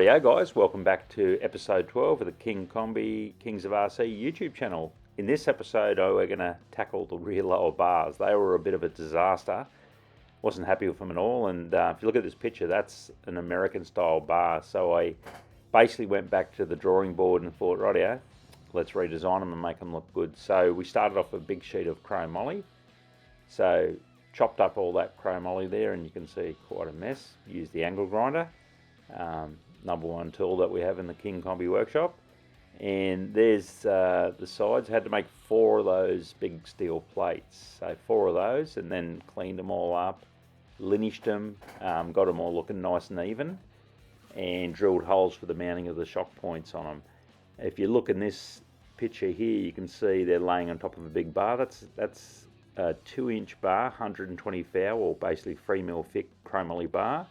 Rightio guys, welcome back to episode 12 of the Kingkombi Kings of RC YouTube channel. In this episode we're going to tackle the rear lower bars. They were a bit of a disaster. Wasn't happy with them at all, and if you look at this picture, that's an American style bar. So I basically went back to the drawing board and thought, rightio, let's redesign them and make them look good. So we started off with a big sheet of chrome moly. So chopped up all that chrome moly there, and you can see quite a mess. Used the angle grinder. Number one tool that we have in the Kingkombi workshop, and there's the sides. Had to make 4 of those big steel plates, so 4 of those, and then cleaned them all up, linished them, got them all looking nice and even, and drilled holes for the mounting of the shock points on them. If you look in this picture here, you can see they're laying on top of a big bar. That's a 2-inch bar, 120 thou, or basically 3mm thick chromoly bar.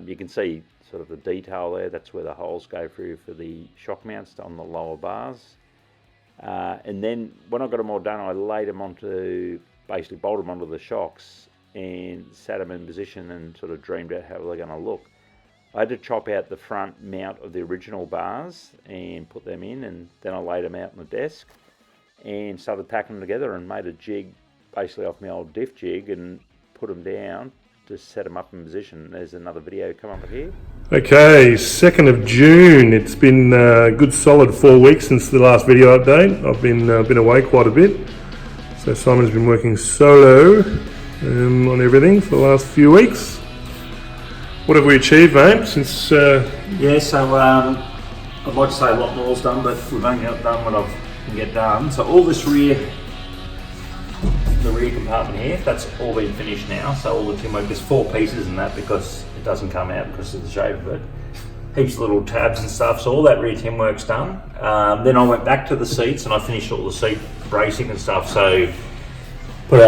You can see sort of the detail there. That's where the holes go through for the shock mounts on the lower bars. And then when I got them all done, I laid them onto, basically bolted them onto the shocks and sat them in position and sort of dreamed out how they're going to look. I had to chop out the front mount of the original bars and put them in, and then I laid them out on the desk and started packing them together and made a jig basically off my old diff jig and put them down to set them up in position. There's another video come up here. Okay, 2nd of June. It's been a good solid 4 weeks since the last video update. I've been away quite a bit. So Simon's been working solo on everything for the last few weeks. What have we achieved, mate, since... Yeah, so I'd like to say a lot more's done, but we've only done what I can get done. So all this the rear compartment here, that's all been finished now. So all the tin work, there's 4 pieces in that because it doesn't come out because of the shape of it. Heaps of little tabs and stuff, so all that rear tin work's done. Then I went back to the seats and I finished all the seat bracing and stuff. So put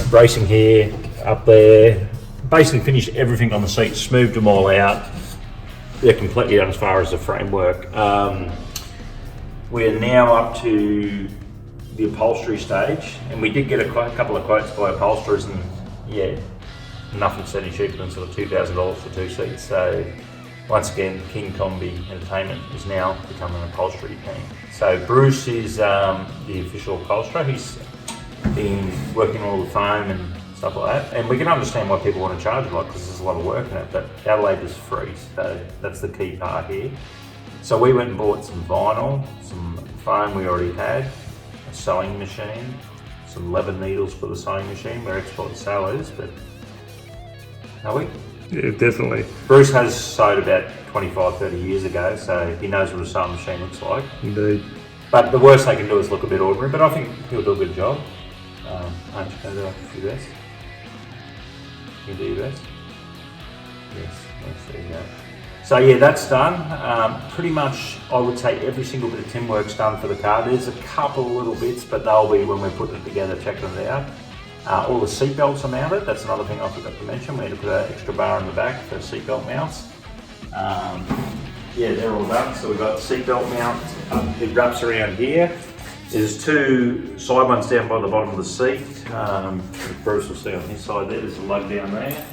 bracing here, up there, basically finished everything on the seats, smoothed them all out. They're completely done as far as the framework. We're now up to the upholstery stage, and we did get a couple of quotes by upholsterers, and yeah, nothing's any cheaper than sort of $2,000 for 2 seats. So once again, Kingkombi Entertainment is now becoming an upholstery team. So Bruce is the official upholsterer. He's been working on all the foam and stuff like that, and we can understand why people want to charge a lot because there's a lot of work in it, but our labour's free, so that's the key part here. So we went and bought some vinyl, some foam we already had, sewing machine, some leather needles for the sewing machine. We're export sellers, but are we? Yeah, definitely. Bruce has sewed about 25-30 years ago, so he knows what a sewing machine looks like. Indeed. But the worst they can do is look a bit ordinary, but I think he'll do a good job. Aren't you going to do your best? Can you do your best? Yes, there you go. So yeah, that's done. Pretty much, I would say every single bit of tin work's done for the car. There's a couple of little bits, but they'll be when we're putting it together, checking it out. All the seat belts are mounted. That's another thing I forgot to mention. We had to put an extra bar in the back for seat belt mounts. Yeah, they're all done. So we've got the seat belt mount. It wraps around here. There's 2 side ones down by the bottom of the seat. Bruce will see on his side there. There's a lug down there.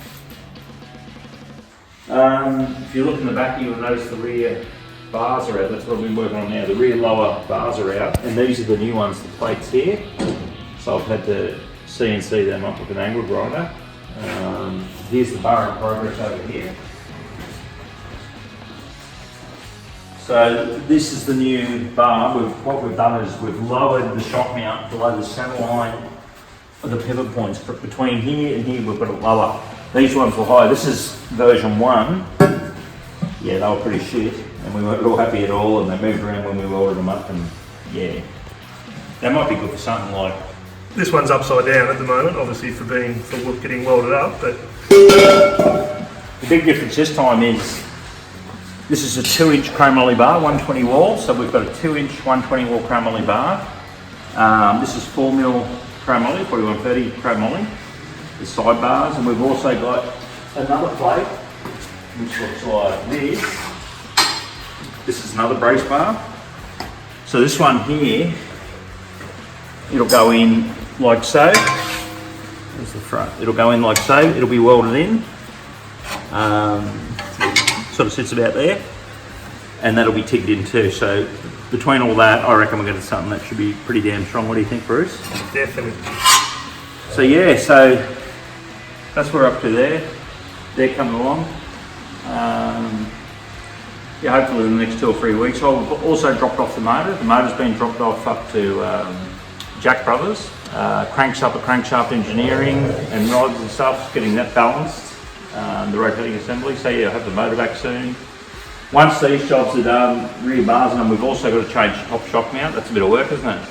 If you look in the back, you'll notice the rear bars are out. That's what I've been working on now. The rear lower bars are out, and these are the new ones, the plates here. So I've had to CNC them up with an angle grinder. Here's the bar in progress over here. So this is the new bar. What we've done is we've lowered the shock mount below the centre line of the pivot points. But between here and here, we've got it lower. These ones were high. This is version 1. Yeah, they were pretty shit, and we weren't all happy at all, and they moved around when we welded them up, and yeah. They might be good for something like... This one's upside down at the moment, obviously for getting welded up, but... The big difference this time is, this is a 2-inch chromoly bar, 120 wall, so we've got a 2-inch 120 wall chromoly bar. This is 4mm chromoly, 4130 chromoly. The side bars, and we've also got another plate which looks like this. This is another brace bar. So this one here, it'll go in like so. There's the front. It'll go in like so. It'll be welded in. sort of sits about there, and that'll be tigged in too. So between all that, I reckon we're going to something that should be pretty damn strong. What do you think, Bruce? Definitely. So yeah, so that's what we're up to there. They're coming along. Yeah, hopefully in the next 2 or 3 weeks. I've also dropped off the motor. The motor's been dropped off up to Jack Brothers. Crankshaft engineering and rods and stuff, getting that balanced. The rotating assembly. So yeah, I'll have the motor back soon. Once these jobs are done, rear bars, and we've also got to change the top shock mount. That's a bit of work, isn't it?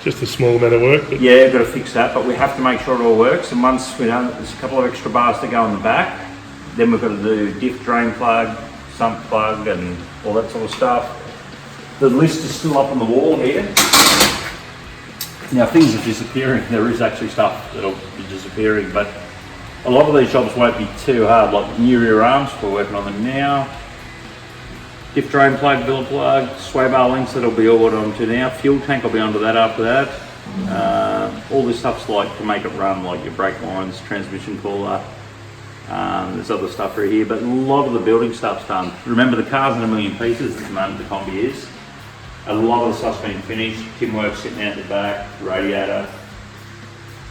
Just a small amount of work. But yeah, got to fix that, but we have to make sure it all works. And once we're done, there's a couple of extra bars to go on the back. Then we've got to do diff drain plug, sump plug, and all that sort of stuff. The list is still up on the wall here. Now things are disappearing. There is actually stuff that'll be disappearing, but a lot of these jobs won't be too hard. Like new rear arms, we're working on them now. Diff drain plug, billet plug, sway bar links that'll be ordered onto now. Fuel tank will be onto that after that. All this stuff's like to make it run, like your brake lines, transmission cooler. There's other stuff right here, but a lot of the building stuff's done. Remember, the car's in a million pieces at the moment, the Kombi is. A lot of the stuff's been finished. Tin work sitting out the back, radiator.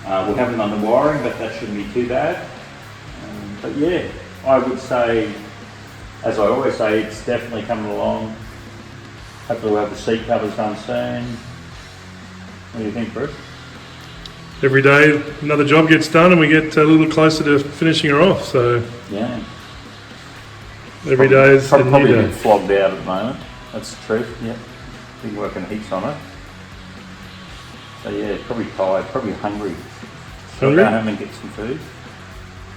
We haven't done the wiring, but that shouldn't be too bad. But yeah, I would say, as I always say, it's definitely coming along. Hopefully we'll have the seat covers done soon. What do you think, Bruce? every day another job gets done and we get a little closer to finishing her off. So yeah, every day is a new probably a day. bit flogged out at the moment. That's the truth. Yeah, been working heaps on it. So yeah, probably tired, probably hungry. Hungry? Go home and get some food.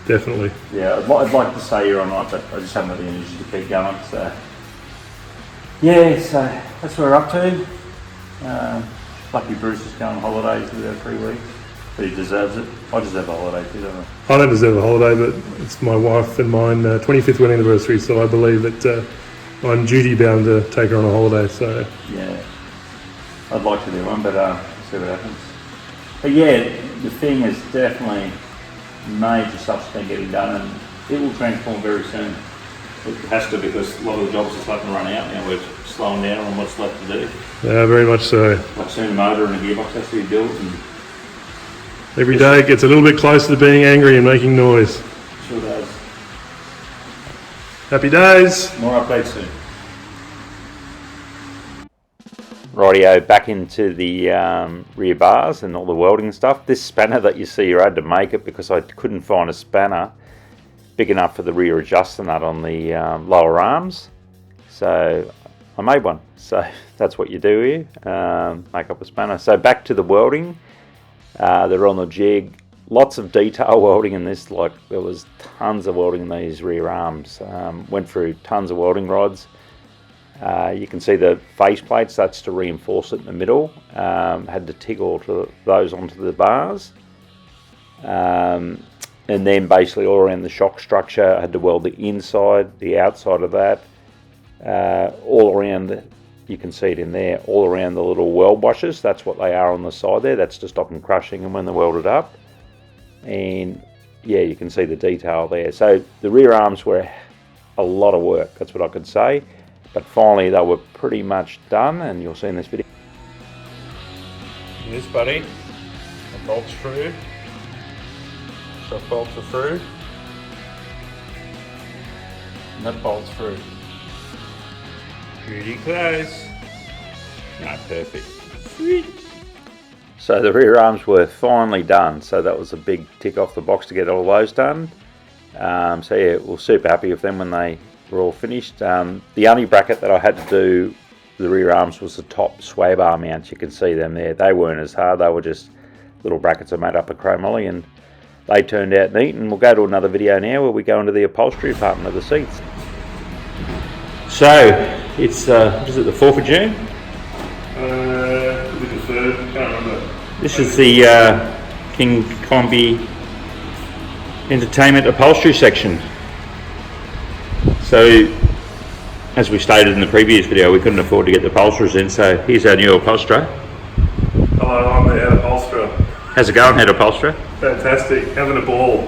Definitely. Yeah, I'd like to stay here all night, but I just haven't got the energy to keep going. So yeah, so that's what we're up to. Lucky Bruce is going on holidays for about 3 weeks, but he deserves it. I deserve a holiday too, don't I? I don't deserve a holiday, but it's my wife and mine 25th wedding anniversary, so I believe that I'm duty bound to take her on a holiday. So yeah, I'd like to do one, but we'll see what happens. But yeah, the thing is definitely major stuff's been getting done, and it will transform very soon. It has to, because a lot of the jobs are starting to run out now. We're slowing down on what's left to do. yeah, very much so. Like soon a motor and a gearbox has to be built, and Every day it gets a little bit closer to being angry and making noise. sure does. Happy days. More updates soon. Rightio, back into the rear bars and all the welding stuff. This spanner that you see, I had to make it because I couldn't find a spanner big enough for the rear adjuster nut on the lower arms. So I made one. So that's what you do here, make up a spanner. So back to the welding. They're on the jig. Lots of detail welding in this. Like, there was tons of welding in these rear arms. Went through tons of welding rods. You can see the face plates, that's to reinforce it in the middle. Had to TIG all those onto the bars. And then basically all around the shock structure, I had to weld the inside, the outside of that. All around, you can see it in there, all around the little weld washers. That's what they are on the side there. That's to stop them crushing and when they're welded up. And yeah, you can see the detail there. So the rear arms were a lot of work, that's what I could say. But finally they were pretty much done, and you'll see in this video. This buddy, the bolts through. Shock bolts are through. And that bolts through. Pretty close. No, perfect. Sweet. So the rear arms were finally done. So that was a big tick off the box to get all those done. So yeah, we're super happy with them when they were all finished. The only bracket that I had to do the rear arms was the top sway bar mounts. You can see them there. They weren't as hard. They were just little brackets I made up of chromoly, and they turned out neat. And we'll go to another video now where we go into the upholstery department of the seats. So it's what is it, the 4th of June? The 3rd, can't remember. This is the Kingkombi entertainment upholstery section. So, as we stated in the previous video, we couldn't afford to get the upholsterers in, so here's our new upholsterer. Hello, I'm the head upholsterer. How's it going, head upholsterer? Fantastic, having a ball.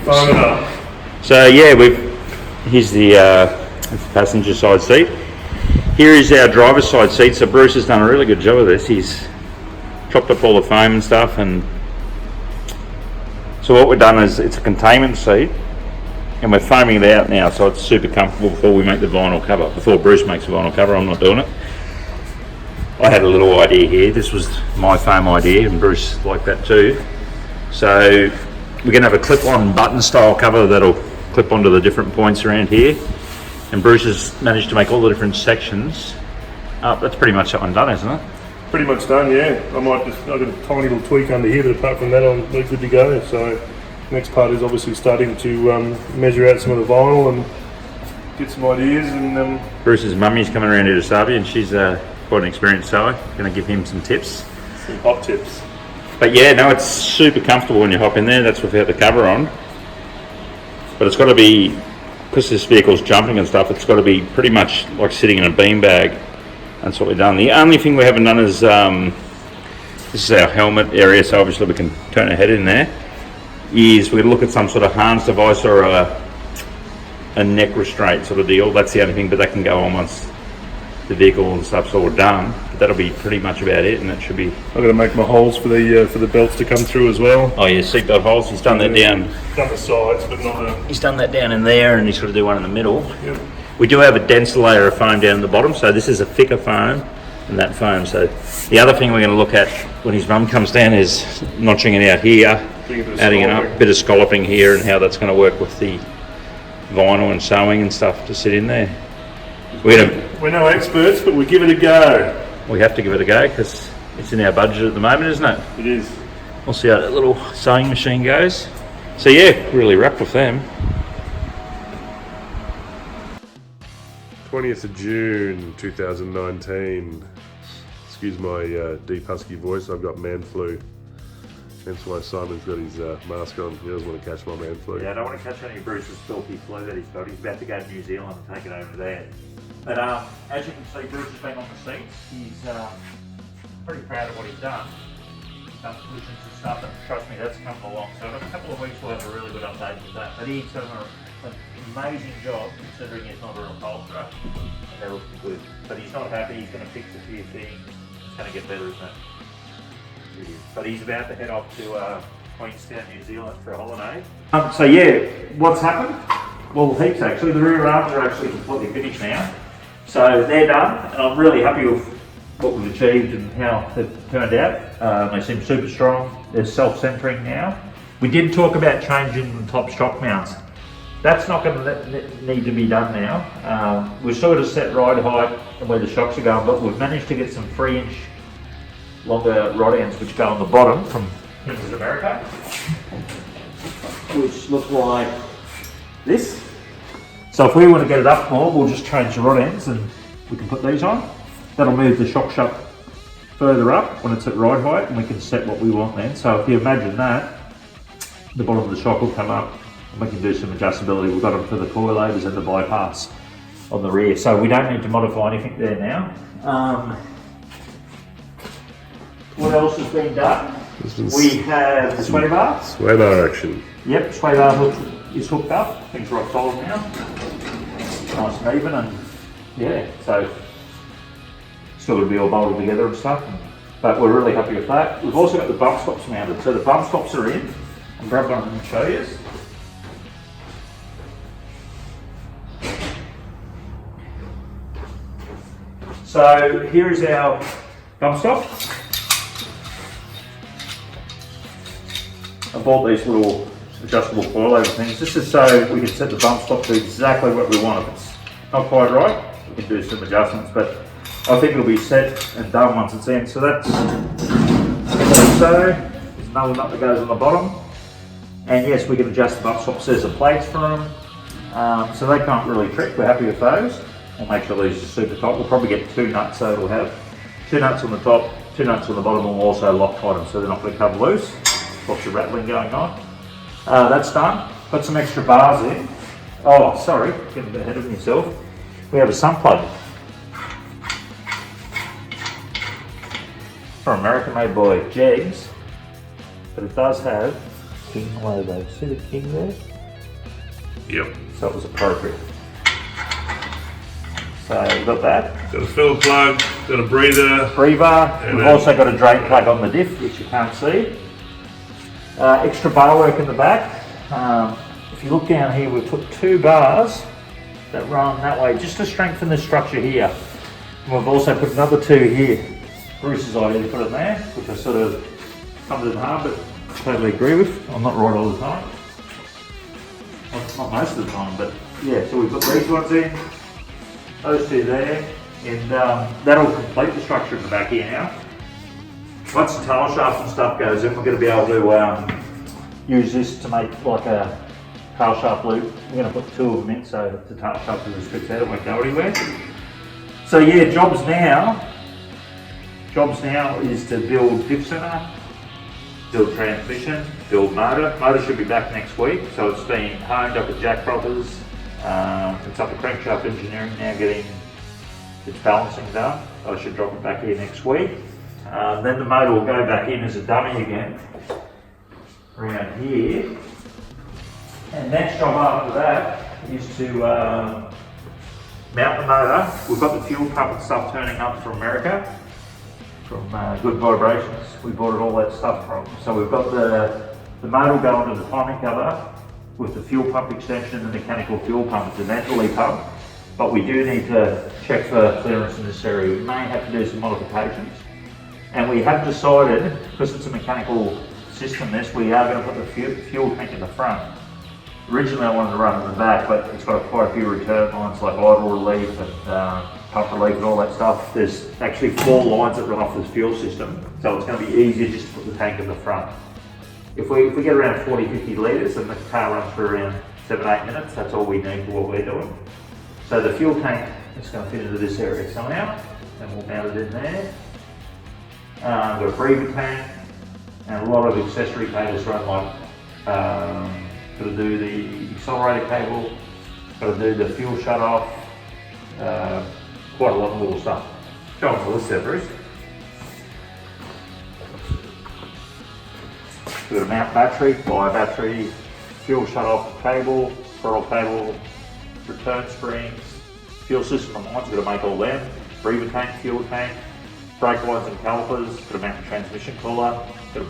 Foaming up. So yeah, here's the That's the passenger side seat. Here is our driver's side seat. So Bruce has done a really good job of this. He's chopped up all the foam and stuff, and so what we've done is it's a containment seat, and we're foaming it out now, so it's super comfortable before we make the vinyl cover. Before Bruce makes the vinyl cover, I'm not doing it. I had a little idea here. This was my foam idea, and Bruce liked that too. So we're going to have a clip-on button style cover that'll clip onto the different points around here. And Bruce has managed to make all the different sections. That's pretty much that one done, isn't it? Pretty much done, yeah. I've got a tiny little tweak under here, but apart from that, we're good to go. So next part is obviously starting to measure out some of the vinyl and get some ideas. And Bruce's mummy's coming around here to Savi, and she's quite an experienced sewer. Going to give him some tips. Some hot tips. But yeah, no, it's super comfortable when you hop in there. That's without the cover on. But it's got to be, because this vehicle's jumping and stuff, it's got to be pretty much like sitting in a beanbag. That's what we've done. The only thing we haven't done is, this is our helmet area, so obviously we can turn our head in there, is we're going to look at some sort of harness device or a neck restraint sort of deal. That's the only thing, but that can go on once the vehicle and stuff's all done. But that'll be pretty much about it, and that should be... I've got to make my holes for the belts to come through as well. Oh yeah, seatbelt holes. He's done that down. Done the sides, but not the... He's done that down in there, and he's got to do one in the middle. Yep. We do have a denser layer of foam down the bottom, so this is a thicker foam than that foam. So the other thing we're going to look at when his mum comes down is notching it out here, adding it up, a bit of scalloping here, and how that's going to work with the vinyl and sewing and stuff to sit in there. We're no experts, but we give it a go. We have to give it a go because it's in our budget at the moment, isn't it? It is. We'll see how that little sewing machine goes. So yeah, really wrapped with them. 20th of June 2019. Excuse my deep husky voice, I've got man flu. Hence why Simon's got his mask on. He doesn't want to catch my man flu. Yeah, I don't want to catch any of Bruce's filthy flu that he's got. He's about to go to New Zealand and take it over there. But as you can see, Bruce has been on the seats. He's pretty proud of what he's done. He's done cushions and stuff, and trust me, that's coming along. So in a couple of weeks we'll have a really good update with that. But he's done an amazing job considering he's not a upholsterer. And they're looking good. But he's not happy. He's going to fix a few things. It's going to get better, isn't it? But he's about to head off to Queenstown, New Zealand for a holiday. So yeah, what's happened? Well, heaps actually. The rear arms are actually completely finished now. So they're done, and I'm really happy with what we've achieved and how they've turned out. They seem super strong. They're self-centering now. We did talk about changing the top shock mounts. That's not going to need to be done now. We're sort of set ride height and where the shocks are going, but we've managed to get some 3-inch longer rod ends which go on the bottom from Kingkombi America, which look like this. So if we want to get it up more, we'll just change the rod ends and we can put these on. That'll move the shock shaft further up when it's at ride height, and we can set what we want then. So if you imagine that, the bottom of the shock will come up and we can do some adjustability. We've got them for the coilovers and the bypass on the rear. So we don't need to modify anything there now. What else has been done? We have the sway bar. Sway bar action. Yep, sway bar is hooked up. Things are rock solid now. Nice and even, and yeah, so still going to be all bolted together and stuff. But we're really happy with that. We've also got the bump stops mounted. So the bump stops are in. I'll grab one of them and show you. So here is our bump stop. I bought these little adjustable coilover things. This is so we can set the bump stop to exactly what we want. If it's not quite right, we can do some adjustments, but I think it'll be set and done once it's in. So that's so. There's another nut that goes on the bottom. And yes, we can adjust the bump stops. There's the plates for them. So they can't really trick. We're happy with those. We'll make sure these are super tight. We'll probably get 2 nuts, so it'll have 2 nuts on the top, 2 nuts on the bottom, and we'll also Loctite them so they're not going to come loose. Lots of rattling going on. That's done. Put some extra bars in. Oh, sorry, getting a bit ahead of myself. We have a sump plug. From America, made by Jegs, but it does have King logo. See the King there? Yep. So it was appropriate. So we've got that. Got a fill plug, got a breather. We've also got a drain plug on the diff, which you can't see. Extra bar work in the back. If you look down here, we've put 2 bars that run that way just to strengthen the structure here. And we've also put another 2 here. Bruce's idea to put it there, which I sort of come to half, but totally agree with. I'm not right all the time. Not most of the time, but yeah, so we've got these ones in, those 2 there, and that'll complete the structure in the back here now. Once the tail shaft and stuff goes in, we're going to be able to use this to make like a tail shaft loop. We're going to put 2 of them in so that the tail shaft is stripped out, it won't go anywhere. So yeah, jobs now is to build diff center, build transmission, build motor. Motor should be back next week, so it's been honed up at Jack Brothers. It's up at crankshaft engineering now getting its balancing done. I should drop it back here next week. Then the motor will go back in as a dummy again, around here. And next job after that is to mount the motor. We've got the fuel pump and stuff turning up from America, from Good Vibrations. We bought all that stuff from. So we've got the motor going to the timing cover with the fuel pump extension and the mechanical fuel pump. It's a naturally pump, but we do need to check for clearance in this area. We may have to do some modifications. And we have decided, because it's a mechanical system this, we are going to put the fuel tank in the front. Originally I wanted to run in the back, but it's got quite a few return lines like idle relief and pump relief and all that stuff. There's actually 4 lines that run off this fuel system, so it's going to be easier just to put the tank in the front. If we get around 40-50 litres and the car runs for around 7-8 minutes, that's all we need for what we're doing. So the fuel tank is going to fit into this area somehow, and we'll mount it in there. We've got a breather tank and a lot of accessory cables run like got to do the accelerator cable, got to do the fuel shut off, quite a lot of little stuff. Go on the list there, Bruce. We've got a mount battery, buy a battery, fuel shut off cable, throttle cable, return springs, fuel system and lines, we've got to make all them, breather tank, fuel tank, brake lines and calipers, got to mount the transmission cooler, got to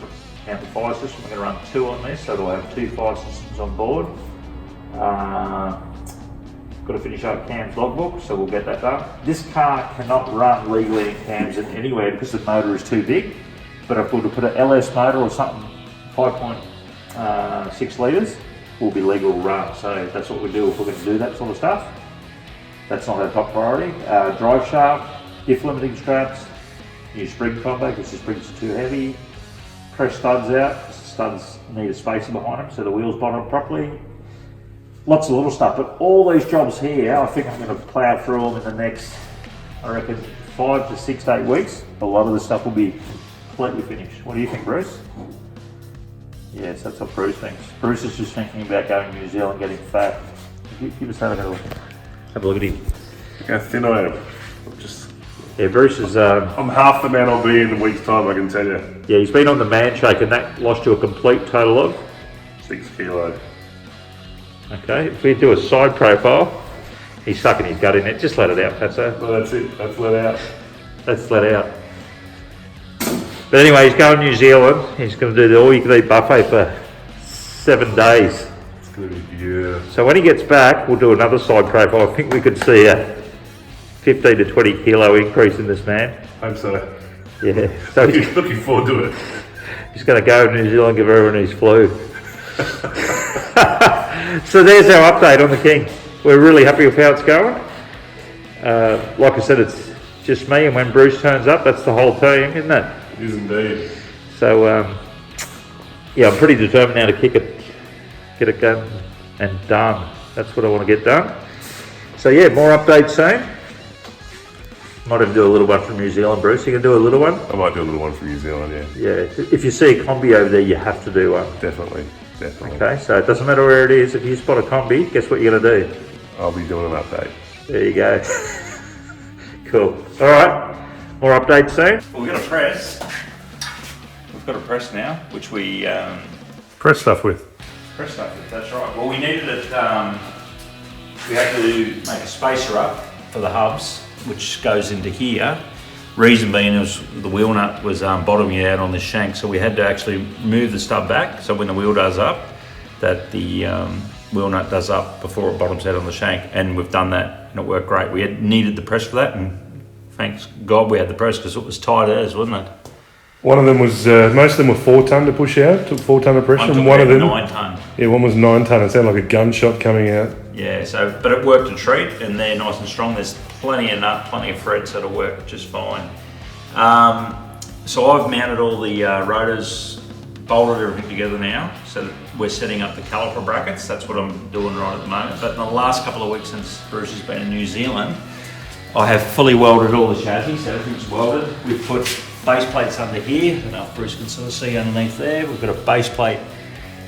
mount the fire system. We're going to run 2 on this, so we'll have 2 fire systems on board. Got to finish up Cam's logbook, so we'll get that done. This car cannot run legally in Cam's in anywhere because the motor is too big, but if we were to put an LS motor or something 5.6 litres, will be legal to run. So that's what we do if we're going to do that sort of stuff. That's not our top priority. Drive shaft, diff limiting straps, new spring combo because the springs are too heavy. Press studs out because the studs need a spacer behind them so the wheels bottom properly. Lots of little stuff, but all these jobs here, I think I'm going to plough through them in the next, I reckon, 5 to 6 to 8 weeks. A lot of the stuff will be completely finished. What do you think, Bruce? Yes, that's what Bruce thinks. Bruce is just thinking about going to New Zealand, getting fat. Give us that a look. Have a look at him. Look how thin I am. Yeah, Bruce is... I'm half the man I'll be in a week's time, I can tell you. Yeah, he's been on the man shake and that lost you a complete total of? 6 kilos. Okay, if we do a side profile, he's sucking his gut in it. Just let it out, Fatso. Well, that's it. That's let out. That's let out. But anyway, he's going to New Zealand. He's going to do the all-you-can-eat buffet for 7 days. It's going to be beautiful. So when he gets back, we'll do another side profile. I think we could see a 15 to 20 kilo increase in this man. Hope so. Yeah. So he's looking forward to it. He's going to go to New Zealand and give everyone his flu. So there's our update on the King. We're really happy with how it's going. Like I said, it's just me, and when Bruce turns up, that's the whole team, isn't it? It is indeed. So, yeah, I'm pretty determined now to get it done and done. That's what I want to get done. So yeah, more updates soon. Might even do a little one from New Zealand, Bruce. You can do a little one? I might do a little one from New Zealand, yeah. Yeah, if you see a kombi over there, you have to do one. Definitely, definitely. Okay, so it doesn't matter where it is. If you spot a kombi, guess what you're going to do? I'll be doing an update. There you go. Cool. All right, more updates soon. Well, we've got a press. We've got a press now, which we Press stuff with. press stuff with. That's right. Well, we needed it. We had to make a spacer up for the hubs, which goes into here. Reason being is the wheel nut was bottoming out on this shank, so we had to actually move the stub back, so when the wheel does up, that the wheel nut does up before it bottoms out on the shank, and we've done that and it worked great. We had needed the press for that, and thanks God we had the press because it was tight as, wasn't it? One of them was, most of them were 4 tonne to push out, took 4 tonne of pressure, and one of them 9 tonne. Yeah, one was 9 tonne. It sounded like a gunshot coming out. Yeah, so but it worked a treat, and they're nice and strong. There's plenty of nut, plenty of thread, so it'll work just fine. So I've mounted all the rotors, bolted everything together now, so that we're setting up the caliper brackets. That's what I'm doing right at the moment. But in the last couple of weeks since Bruce has been in New Zealand, I have fully welded all the chassis, so everything's welded. We've put base plates under here. I don't know if Bruce can sort of see underneath there. We've got a base plate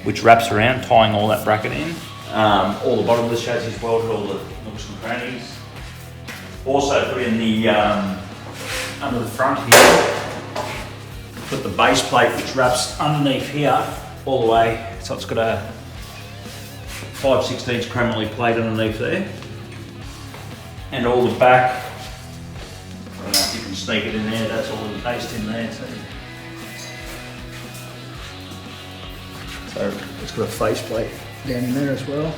which wraps around, tying all that bracket in. All the bottom of the chassis is welded, all the nooks and crannies. Also put in the, under the front here, put the base plate which wraps underneath here all the way. So it's got a 5/16 chromoly plate underneath there. And all the back, I don't know if you can sneak it in there, that's all encased in there too. So it's got a face plate down in there as well.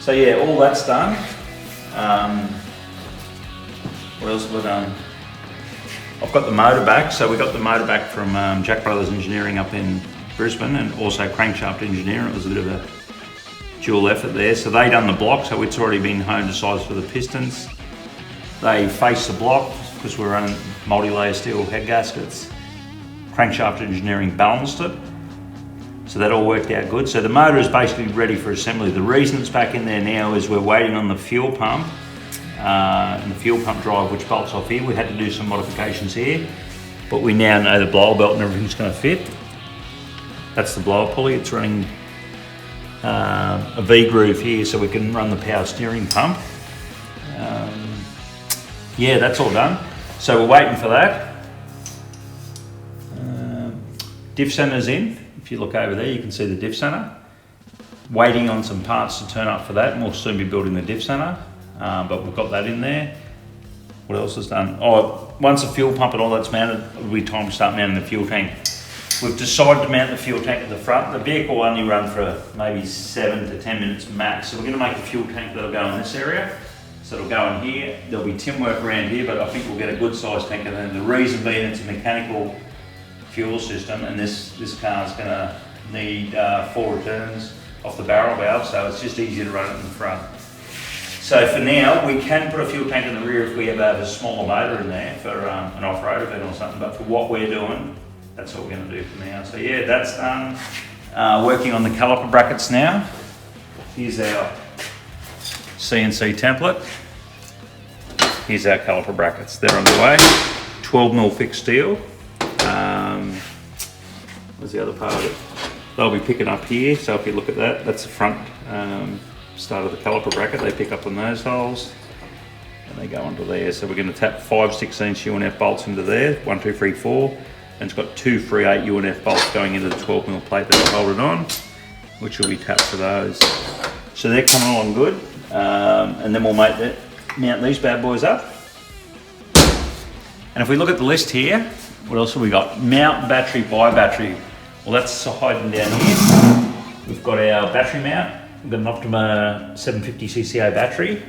So yeah, all that's done. What else have we done? I've got the motor back, so we got the motor back from Jack Brothers Engineering up in Brisbane, and also Crankshaft Engineering. It was a bit of a dual effort there. So they done the block, so it's already been honed to size for the pistons. They faced the block because we're running multi-layer steel head gaskets. Crankshaft Engineering balanced it, so that all worked out good. So the motor is basically ready for assembly. The reason it's back in there now is we're waiting on the fuel pump and the fuel pump drive, which bolts off here. We had to do some modifications here, but we now know the blower belt and everything's going to fit. That's the blower pulley. It's running a V groove here, so we can run the power steering pump. Yeah, that's all done. So we're waiting for that. Diff center's in. If you look over there, you can see the diff center. Waiting on some parts to turn up for that, and we'll soon be building the diff center. But we've got that in there. What else is done? Oh, once the fuel pump and all that's mounted, it'll be time to start mounting the fuel tank. We've decided to mount the fuel tank at the front. The vehicle will only run for maybe 7 to 10 minutes max. So we're going to make a fuel tank that'll go in this area. So it'll go in here. There'll be tin work around here, but I think we'll get a good sized tank. And then the reason being it's a mechanical fuel system, and this car's going to need 4 returns off the barrel valve, so it's just easier to run it in the front. So for now, we can put a fuel tank in the rear if we ever have a smaller motor in there for an off-road event or something, but for what we're doing, that's what we're going to do for now. So yeah, that's done. Working on the caliper brackets now. Here's our CNC template. Here's our caliper brackets. They're on the way. 12mm thick steel. Where's the other part of it? They'll be picking up here. So if you look at that, that's the front start of the caliper bracket. They pick up on those holes and they go onto there. So we're going to tap 5/16 UNF bolts into there. 1, 2, 3, 4. And it's got 2 3/8 UNF bolts going into the 12mm plate that'll hold it on, which will be tapped for those. So they're coming along good. And then we'll mount these bad boys up. And if we look at the list here, what else have we got? Mount, battery, buy battery. Well, that's hiding down here. We've got our battery mount. We've got an Optima 750 CCA battery,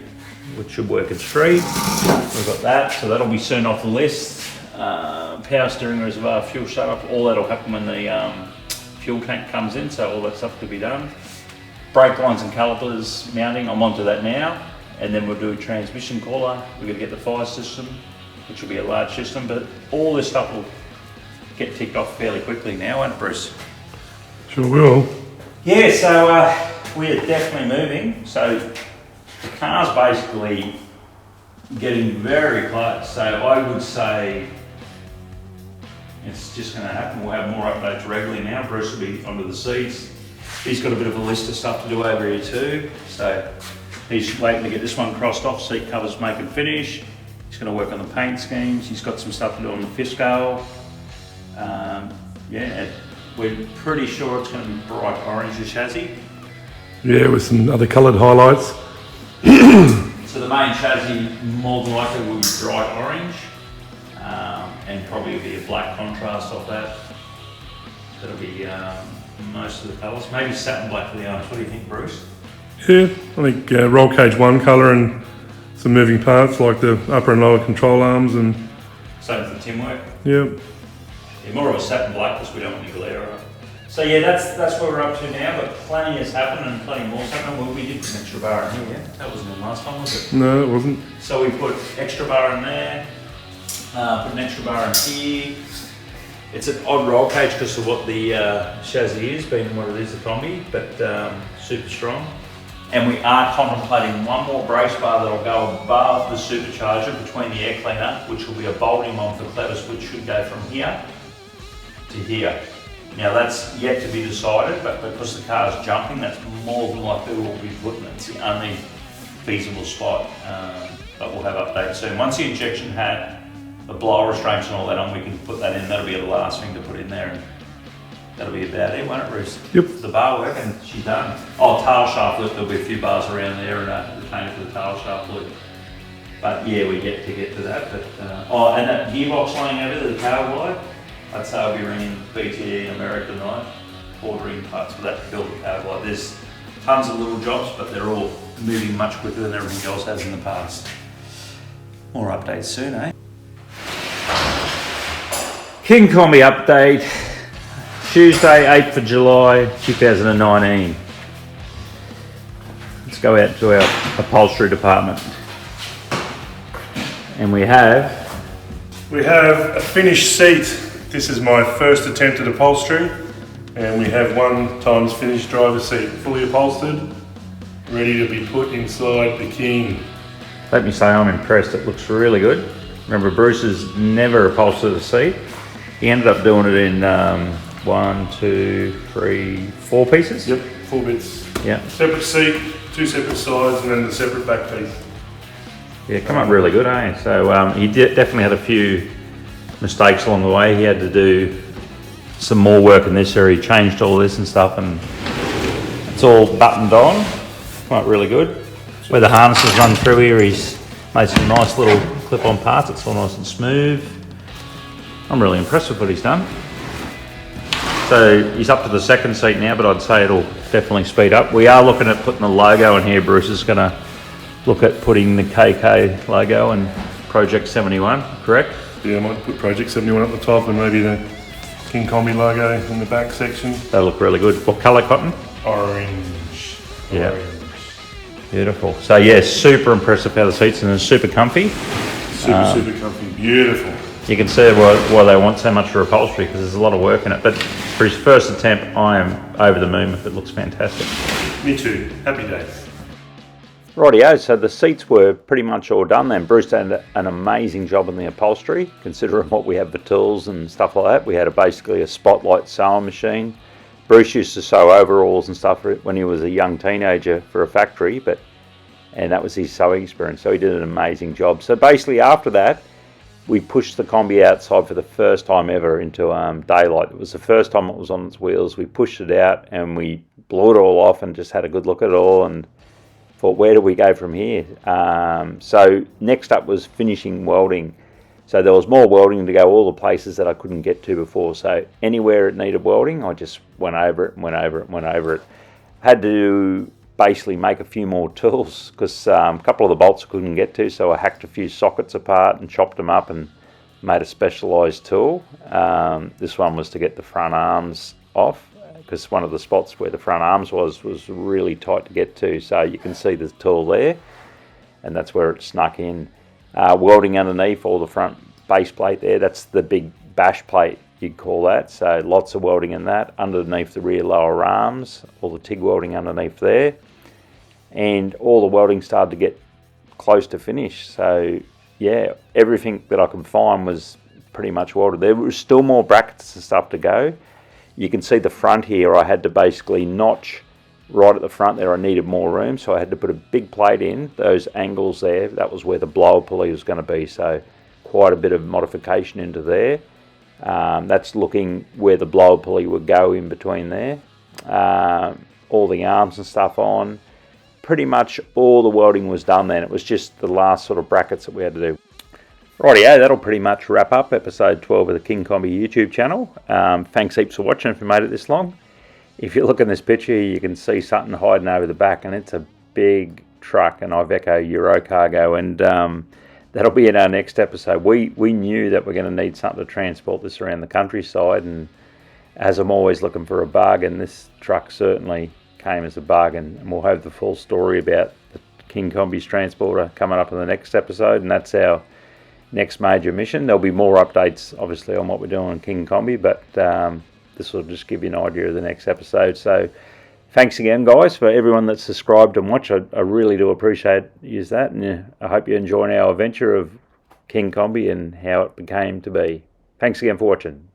which should work as free. We've got that, so that'll be soon off the list. Power steering reservoir, fuel shut-off, all that'll happen when the fuel tank comes in, so all that stuff could be done. Brake lines and calipers mounting, I'm onto that now. And then we'll do a transmission collar. We're going to get the fire system, which will be a large system, but all this stuff will get ticked off fairly quickly now, won't it, Bruce? Sure will. Yeah, so we're definitely moving. So the car's basically getting very close. So I would say it's just going to happen. We'll have more updates regularly now. Bruce will be onto the seats. He's got a bit of a list of stuff to do over here too. So he's waiting to get this one crossed off, seat covers make and finish. He's going to work on the paint schemes. He's got some stuff to do on the fifth scale. Yeah, we're pretty sure it's going to be bright orange, the chassis. Yeah, with some other coloured highlights. So the main chassis more than likely will be bright orange, and probably be a black contrast of that. That'll be most of the colours. Maybe satin black for the arms. What do you think, Bruce? Yeah, I think roll cage one colour and some moving parts like the upper and lower control arms and... Same for the tin work. Yeah. Yeah, more of a satin black because we don't want any glare on it. So yeah, that's where we're up to now, but plenty has happened and plenty more's happened. Well, we did put an extra bar in here, yeah? That wasn't in last time, was it? No, it wasn't. So we put extra bar in there, put an extra bar in here. It's an odd roll cage because of what the chassis is, being what it is, the kombi, but super strong. And we are contemplating one more brace bar that'll go above the supercharger between the air cleaner, which will be a bolting on for clevers, which should go from here to here. Now that's yet to be decided, but because the car is jumping, that's more than likely we'll be putting it. It's the only feasible spot, but we'll have updates soon. Once the injection hat, the blower restraints and all that on, we can put that in. That'll be the last thing to put in there, and that'll be about it, won't it, Bruce? Yep. The bar work, and she's done. Oh, tail shaft loop, there'll be a few bars around there and a retainer for the tail shaft loop. But yeah, we get to that. But oh, and that gearbox laying over there, the power glide, I'd say I'll be ringing BTE in America tonight, ordering parts for that to build the power glide. There's tons of little jobs, but they're all moving much quicker than everything else has in the past. More updates soon, eh? Kingkombi update, Tuesday, 8th of July, 2019. Let's go out to our upholstery department. And we have a finished seat. This is my first attempt at upholstery, and we have 1 times finished driver's seat, fully upholstered, ready to be put inside the King. Let me say I'm impressed, it looks really good. Remember, Bruce has never upholstered a seat. He ended up doing it in 1, 2, 3, 4 pieces? Yep, 4 bits. Yeah. Separate seat, 2 separate sides, and then the separate back piece. Yeah, come up really good, eh? So he definitely had a few mistakes along the way. He had to do some more work in this area. He changed all this and stuff, and it's all buttoned on. Come up really good. Where the harnesses run through here, he's made some nice little clip-on parts. It's all nice and smooth. I'm really impressed with what he's done. So he's up to the second seat now, but I'd say it'll definitely speed up. We are looking at putting the logo in here. Bruce is going to look at putting the KK logo and Project 71, correct? Yeah, I might put Project 71 at the top and maybe the Kingkombi logo in the back section. That'll look really good. What colour cotton? Orange. Yeah. Orange. Beautiful. So yeah, super impressive how the seats and they're super comfy. Super comfy. Beautiful. You can see why they want so much for upholstery, because there's a lot of work in it. But for his first attempt, I am over the moon if it looks fantastic. Me too. Happy days. Rightio, so the seats were pretty much all done then. Bruce did an amazing job on the upholstery, considering what we have for tools and stuff like that. We had basically a spotlight sewing machine. Bruce used to sew overalls and stuff when he was a young teenager for a factory, and that was his sewing experience, so he did an amazing job. So basically after that, we pushed the Kombi outside for the first time ever into daylight. It was the first time it was on its wheels. We pushed it out and we blew it all off and just had a good look at it all and thought, where do we go from here? So next up was finishing welding. So there was more welding to go all the places that I couldn't get to before. So anywhere it needed welding, I just went over it and went over it and went over it. Had to basically make a few more tools because a couple of the bolts I couldn't get to, so I hacked a few sockets apart and chopped them up and made a specialised tool. This one was to get the front arms off, because one of the spots where the front arms was really tight to get to, so you can see the tool there, and that's where it snuck in. Welding underneath all the front base plate there, that's the big bash plate you'd call that, so lots of welding in that. Underneath the rear lower arms, all the TIG welding underneath there, and all the welding started to get close to finish. So yeah, everything that I could find was pretty much welded. There was still more brackets and stuff to go. You can see the front here, I had to basically notch right at the front there. I needed more room, so I had to put a big plate in. Those angles there, that was where the blower pulley was going to be, so quite a bit of modification into there. That's looking where the blower pulley would go in between there. All the arms and stuff on. pretty much all the welding was done then. It was just the last sort of brackets that we had to do. Rightio, that'll pretty much wrap up episode 12 of the Kingkombi YouTube channel. Thanks heaps for watching if you made it this long. If you look in this picture, you can see something hiding over the back, and it's a big truck, an Iveco Euro Cargo, and that'll be in our next episode. We knew that we're going to need something to transport this around the countryside, and as I'm always looking for a bargain, this truck certainly came as a bargain, and we'll have the full story about the Kingkombi's transporter coming up in the next episode, and that's our next major mission. There'll be more updates obviously on what we're doing on Kingkombi, but this will just give you an idea of the next episode. So thanks again, guys, for everyone that's subscribed and watched. I really do appreciate that, and I hope you enjoy our adventure of Kingkombi and how it became to be. Thanks again for watching.